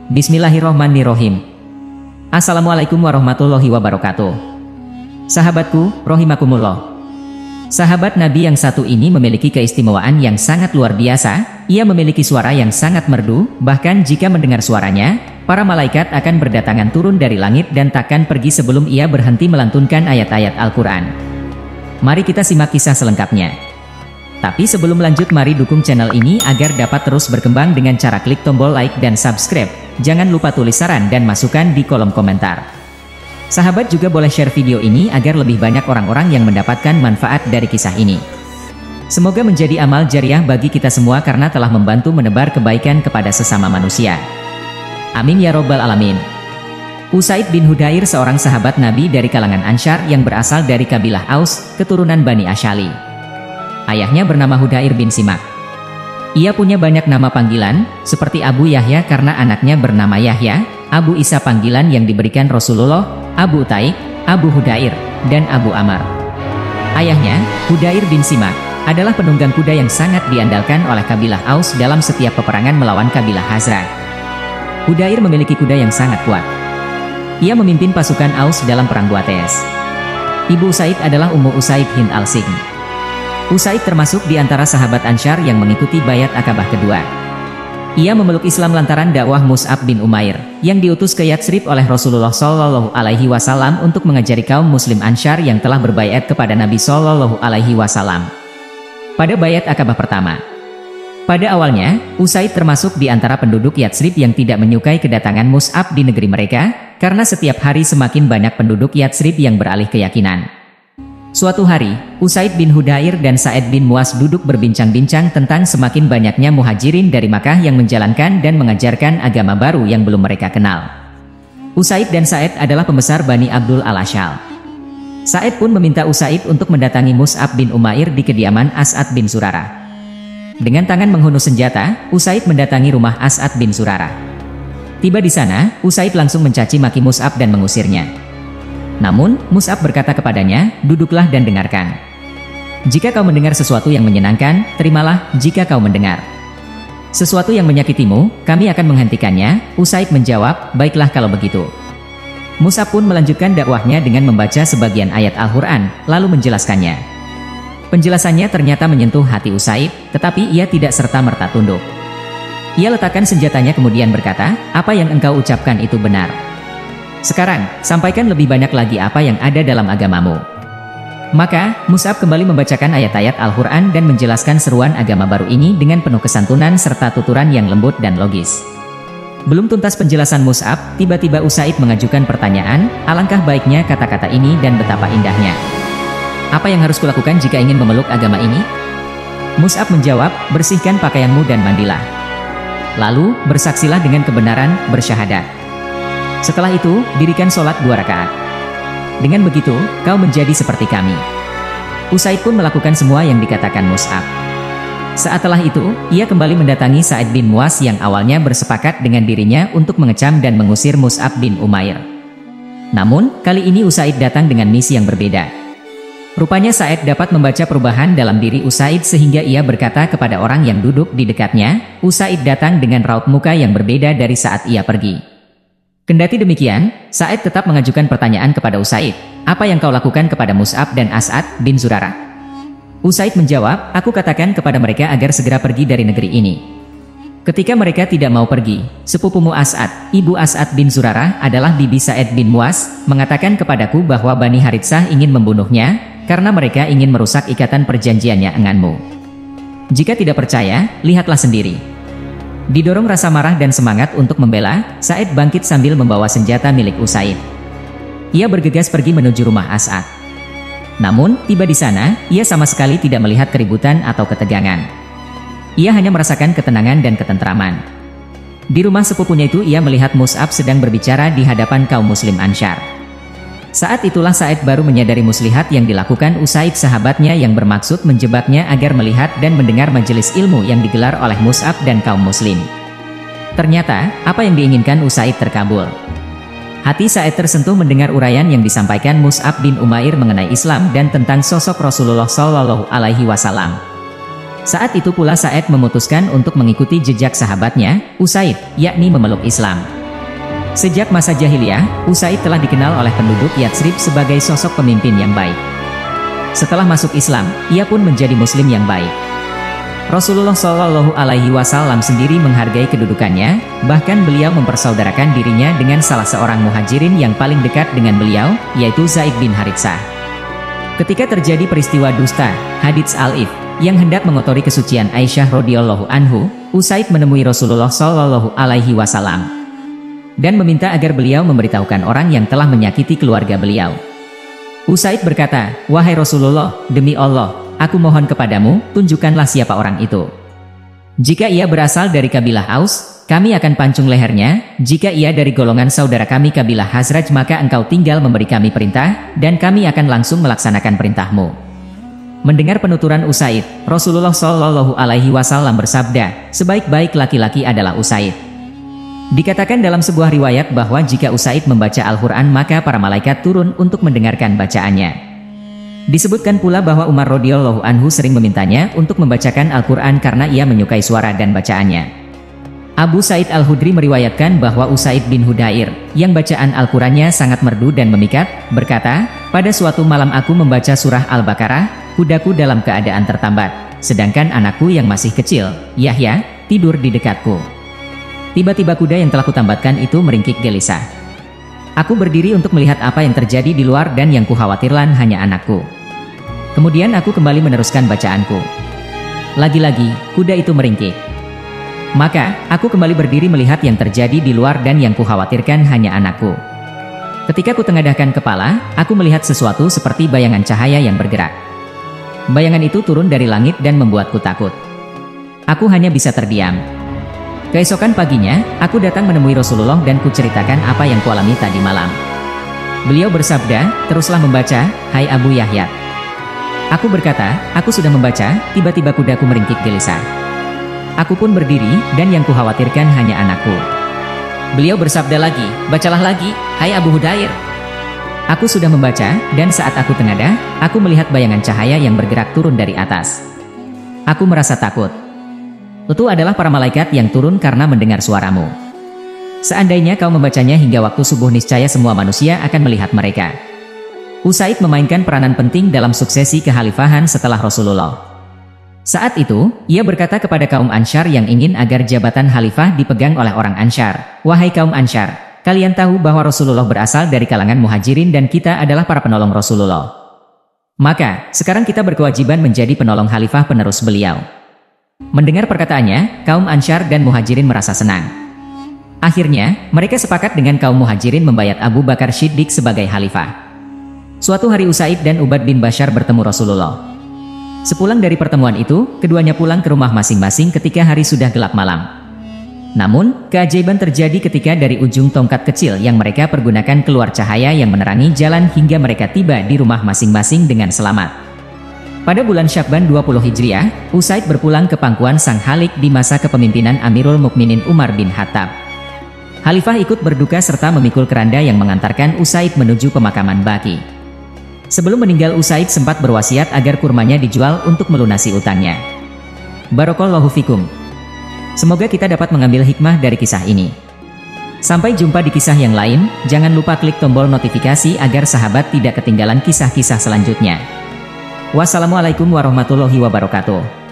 Bismillahirrohmanirrohim. Assalamualaikum warahmatullahi wabarakatuh. Sahabatku, rohimakumullah. Sahabat Nabi yang satu ini memiliki keistimewaan yang sangat luar biasa. Ia memiliki suara yang sangat merdu, bahkan jika mendengar suaranya, para malaikat akan berdatangan turun dari langit dan takkan pergi sebelum ia berhenti melantunkan ayat-ayat Al-Quran. Mari kita simak kisah selengkapnya. Tapi sebelum lanjut, mari dukung channel ini agar dapat terus berkembang dengan cara klik tombol like dan subscribe. Jangan lupa tulis saran dan masukan di kolom komentar. Sahabat juga boleh share video ini agar lebih banyak orang-orang yang mendapatkan manfaat dari kisah ini. Semoga menjadi amal jariah bagi kita semua karena telah membantu menebar kebaikan kepada sesama manusia. Amin ya robbal alamin. Usaid bin Hudayr seorang sahabat Nabi dari kalangan Ansyar yang berasal dari kabilah Aus, keturunan Bani Asyali. Ayahnya bernama Hudayr bin Simak. Ia punya banyak nama panggilan, seperti Abu Yahya karena anaknya bernama Yahya, Abu Isa panggilan yang diberikan Rasulullah, Abu Taik, Abu Hudayr, dan Abu Amr. Ayahnya, Hudayr bin Simak, adalah penunggang kuda yang sangat diandalkan oleh kabilah Aus dalam setiap peperangan melawan kabilah Khazraj. Hudayr memiliki kuda yang sangat kuat. Ia memimpin pasukan Aus dalam perang Buates. Ibu Usaid adalah Ummu Usaid Hind al-Sign. Usaid termasuk di antara sahabat Ansyar yang mengikuti Bayat Aqabah kedua. Ia memeluk Islam lantaran dakwah Mus'ab bin Umair, yang diutus ke Yatsrib oleh Rasulullah SAW untuk mengajari kaum Muslim Ansyar yang telah berbaiat kepada Nabi SAW. Pada Bayat Aqabah pertama. Pada awalnya, Usaid termasuk di antara penduduk Yatsrib yang tidak menyukai kedatangan Mus'ab di negeri mereka, karena setiap hari semakin banyak penduduk Yatsrib yang beralih keyakinan. Suatu hari, Usaid bin Hudayr dan Sa'id bin Muaz duduk berbincang-bincang tentang semakin banyaknya muhajirin dari Makkah yang menjalankan dan mengajarkan agama baru yang belum mereka kenal. Usaid dan Sa'id adalah pembesar Bani Abdul al-Ashal. Sa'id pun meminta Usaid untuk mendatangi Mus'ab bin Umair di kediaman As'ad bin Surarah. Dengan tangan menghunus senjata, Usaid mendatangi rumah As'ad bin Surarah. Tiba di sana, Usaid langsung mencaci maki Mus'ab dan mengusirnya. Namun, Mus'ab berkata kepadanya, "Duduklah dan dengarkan. Jika kau mendengar sesuatu yang menyenangkan, terimalah. Jika kau mendengar sesuatu yang menyakitimu, kami akan menghentikannya." Usaid menjawab, "Baiklah kalau begitu." Mus'ab pun melanjutkan dakwahnya dengan membaca sebagian ayat Al-Quran, lalu menjelaskannya. Penjelasannya ternyata menyentuh hati Usaid, tetapi ia tidak serta-merta tunduk. Ia letakkan senjatanya kemudian berkata, "Apa yang engkau ucapkan itu benar. Sekarang, sampaikan lebih banyak lagi apa yang ada dalam agamamu." Maka, Mus'ab kembali membacakan ayat-ayat Al-Quran dan menjelaskan seruan agama baru ini dengan penuh kesantunan serta tuturan yang lembut dan logis. Belum tuntas penjelasan Mus'ab, tiba-tiba Usaid mengajukan pertanyaan, "Alangkah baiknya kata-kata ini dan betapa indahnya. Apa yang harus kulakukan jika ingin memeluk agama ini?" Mus'ab menjawab, "Bersihkan pakaianmu dan mandilah. Lalu, bersaksilah dengan kebenaran, bersyahadat. Setelah itu, dirikan sholat 2 rakaat. Dengan begitu, kau menjadi seperti kami." Usaid pun melakukan semua yang dikatakan Mus'ab. Setelah itu, ia kembali mendatangi Sa'id bin Muaz yang awalnya bersepakat dengan dirinya untuk mengecam dan mengusir Mus'ab bin Umair. Namun, kali ini Usaid datang dengan misi yang berbeda. Rupanya Sa'id dapat membaca perubahan dalam diri Usaid sehingga ia berkata kepada orang yang duduk di dekatnya, Usaid datang dengan raut muka yang berbeda dari saat ia pergi. Kendati demikian, Sa'id tetap mengajukan pertanyaan kepada Usaid, "Apa yang kau lakukan kepada Mus'ab dan As'ad bin Zurarah?" Usaid menjawab, "Aku katakan kepada mereka agar segera pergi dari negeri ini. Ketika mereka tidak mau pergi, sepupumu As'ad, ibu As'ad bin Zurarah adalah bibi Sa'id bin Muaz, mengatakan kepadaku bahwa Bani Haritsah ingin membunuhnya, karena mereka ingin merusak ikatan perjanjiannya denganmu. Jika tidak percaya, lihatlah sendiri." Didorong rasa marah dan semangat untuk membela, Sa'id bangkit sambil membawa senjata milik Usaid. Ia bergegas pergi menuju rumah As'ad. Namun, tiba di sana, ia sama sekali tidak melihat keributan atau ketegangan. Ia hanya merasakan ketenangan dan ketentraman. Di rumah sepupunya itu ia melihat Mus'ab sedang berbicara di hadapan kaum muslim Ansyar. Saat itulah Sa'id baru menyadari muslihat yang dilakukan Usaid sahabatnya yang bermaksud menjebaknya agar melihat dan mendengar majelis ilmu yang digelar oleh Mus'ab dan kaum muslim. Ternyata, apa yang diinginkan Usaid terkabul. Hati Sa'id tersentuh mendengar uraian yang disampaikan Mus'ab bin Umair mengenai Islam dan tentang sosok Rasulullah SAW. Saat itu pula Sa'id memutuskan untuk mengikuti jejak sahabatnya, Usaid, yakni memeluk Islam. Sejak masa jahiliyah, Usaid telah dikenal oleh penduduk Yatsrib sebagai sosok pemimpin yang baik. Setelah masuk Islam, ia pun menjadi muslim yang baik. Rasulullah Shallallahu Alaihi Wasallam sendiri menghargai kedudukannya, bahkan beliau mempersaudarakan dirinya dengan salah seorang muhajirin yang paling dekat dengan beliau, yaitu Zaid bin Haritsah. Ketika terjadi peristiwa dusta, Hadits Al-Ifk, yang hendak mengotori kesucian Aisyah radhiyallahu anhu, Usaid menemui Rasulullah Shallallahu Alaihi Wasallam dan meminta agar beliau memberitahukan orang yang telah menyakiti keluarga beliau. Usaid berkata, "Wahai Rasulullah, demi Allah, aku mohon kepadamu, tunjukkanlah siapa orang itu. Jika ia berasal dari kabilah Aus, kami akan pancung lehernya. Jika ia dari golongan saudara kami kabilah Hazraj, maka engkau tinggal memberi kami perintah, dan kami akan langsung melaksanakan perintahmu." Mendengar penuturan Usaid, Rasulullah Shallallahu Alaihi Wasallam bersabda, "Sebaik-baik laki-laki adalah Usaid." Dikatakan dalam sebuah riwayat bahwa jika Usaid membaca Al-Quran maka para malaikat turun untuk mendengarkan bacaannya. Disebutkan pula bahwa Umar radhiyallahu anhu sering memintanya untuk membacakan Al-Quran karena ia menyukai suara dan bacaannya. Abu Sa'id Al-Khudri meriwayatkan bahwa Usaid bin Hudair, yang bacaan Al-Qurannya sangat merdu dan memikat, berkata, "Pada suatu malam aku membaca surah Al-Baqarah, kudaku dalam keadaan tertambat, sedangkan anakku yang masih kecil, Yahya, tidur di dekatku. Tiba-tiba kuda yang telah kutambatkan itu meringkik gelisah. Aku berdiri untuk melihat apa yang terjadi di luar dan yang kukhawatirkan hanya anakku. Kemudian aku kembali meneruskan bacaanku. Lagi-lagi, kuda itu meringkik. Maka, aku kembali berdiri melihat yang terjadi di luar dan yang kukhawatirkan hanya anakku. Ketika kutengadahkan kepala, aku melihat sesuatu seperti bayangan cahaya yang bergerak. Bayangan itu turun dari langit dan membuatku takut. Aku hanya bisa terdiam. Keesokan paginya, aku datang menemui Rasulullah dan kuceritakan apa yang kualami tadi malam. Beliau bersabda, "Teruslah membaca, hai Abu Yahya." Aku berkata, "Aku sudah membaca." Tiba-tiba kudaku meringkik gelisah. Aku pun berdiri, dan yang kukhawatirkan hanya anakku. Beliau bersabda lagi, "Bacalah lagi, hai Abu Hudair." Aku sudah membaca, dan saat aku tengadah, aku melihat bayangan cahaya yang bergerak turun dari atas. Aku merasa takut. Itu adalah para malaikat yang turun karena mendengar suaramu. Seandainya kau membacanya hingga waktu subuh, niscaya semua manusia akan melihat mereka. Usaid memainkan peranan penting dalam suksesi kekhalifahan setelah Rasulullah. Saat itu, ia berkata kepada kaum Ansyar yang ingin agar jabatan khalifah dipegang oleh orang Ansyar, "Wahai kaum Ansyar, kalian tahu bahwa Rasulullah berasal dari kalangan muhajirin dan kita adalah para penolong Rasulullah. Maka, sekarang kita berkewajiban menjadi penolong khalifah penerus beliau." Mendengar perkataannya, kaum Ansyar dan Muhajirin merasa senang. Akhirnya, mereka sepakat dengan kaum Muhajirin membayat Abu Bakar Shiddiq sebagai khalifah. Suatu hari Usaid dan Ubad bin Bashar bertemu Rasulullah. Sepulang dari pertemuan itu, keduanya pulang ke rumah masing-masing ketika hari sudah gelap malam. Namun, keajaiban terjadi ketika dari ujung tongkat kecil yang mereka pergunakan keluar cahaya yang menerangi jalan hingga mereka tiba di rumah masing-masing dengan selamat. Pada bulan Syakban 20 Hijriah, Usaid berpulang ke pangkuan sang Khalik di masa kepemimpinan Amirul Mukminin Umar bin Khattab. Khalifah ikut berduka serta memikul keranda yang mengantarkan Usaid menuju pemakaman Baqi. Sebelum meninggal, Usaid sempat berwasiat agar kurmanya dijual untuk melunasi utangnya. Barakallahu fikum. Semoga kita dapat mengambil hikmah dari kisah ini. Sampai jumpa di kisah yang lain, jangan lupa klik tombol notifikasi agar sahabat tidak ketinggalan kisah-kisah selanjutnya. Wassalamualaikum warahmatullahi wabarakatuh.